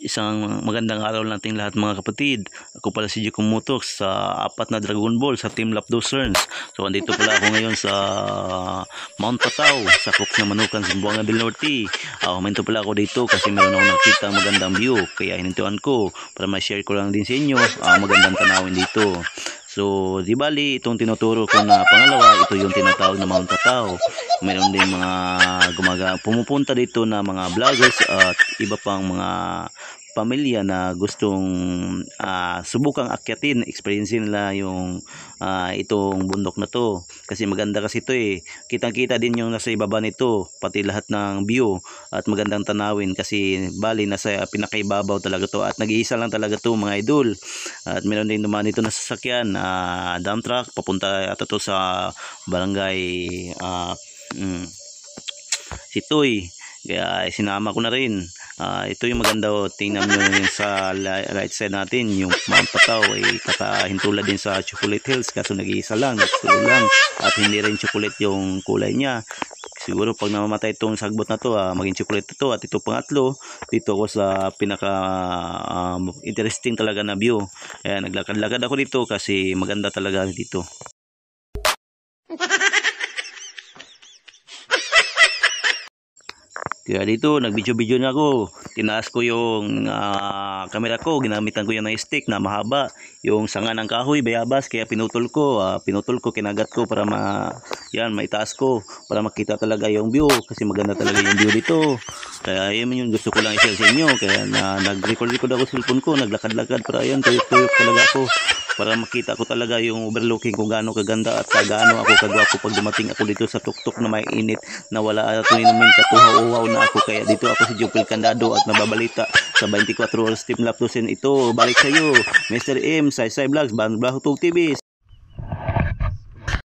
Isang magandang araw nating lahat mga kapatid. Ako pala si Jiko Mutok sa 4 na Dragon Ball sa Team Lapdoserns. So andito pala ako ngayon sa Mount Tatao, sakop ng Manukan, Zamboanga del Norte. Huminto pala ako dito kasi meron ako nakita magandang view. Kaya hinintuan ko para ma-share ko lang din sa inyo magandang tanawin dito. So, di bali, itong tinuturo ko na pangalawa, ito yung tinatawag na Mount Tatao. Meron din mga pumupunta dito na mga vloggers at iba pang mga pamilya na gustong subukang akyatin, experience nila yung itong bundok na to. Kasi maganda kasi ito kitang-kita din yung nasa ibaba nito, pati lahat ng view at magandang tanawin kasi bali nasa pinakaibabaw talaga to at nag-iisa lang talaga to mga idol. At meron din naman dito na sasakyan, dump truck, papunta ata to sa barangay Sitoy. Kaya sinama ko na rin. Ito yung maganda tingnan nyo yung sa right side natin, yung Mount Tatao ay kakahintulad din sa Chocolate Hills kaso nag-iisa lang, at hindi rin chocolate yung kulay niya. Siguro pag namamatay itong sagbot na to, maging chocolate ito. At ito pangatlo, dito ako sa pinaka interesting talaga na view. Ayan, naglakad-lakad ako dito kasi maganda talaga dito. Kaya dito, nag-video-video na ako. Tinaas ko yung camera ko. Ginamitan ko yung stick na mahaba. Yung sanga ng kahoy, bayabas. Kaya pinutol ko, kinagat ko para maitaas ko. Para makita talaga yung view. Kasi maganda talaga yung view dito. Kaya yun yung gusto ko lang i-share sa inyo. Kaya nag-record ako sa cellphone ko. Naglakad-lakad para yun, tuyok-tuyok talaga ako. Para makita ko talaga yung overlooking kung gaano kaganda at gaano ako kagwapo pag dumating ako dito sa tuktok na may init na wala ito naman katuhaw-uhaw na ako. Kaya dito ako si Jupil Candado at nababalita sa 24 Hours Team Lapdoserns. Ito, balik sa iyo Mr. M, Saysay Vlogs, Bahutog TV.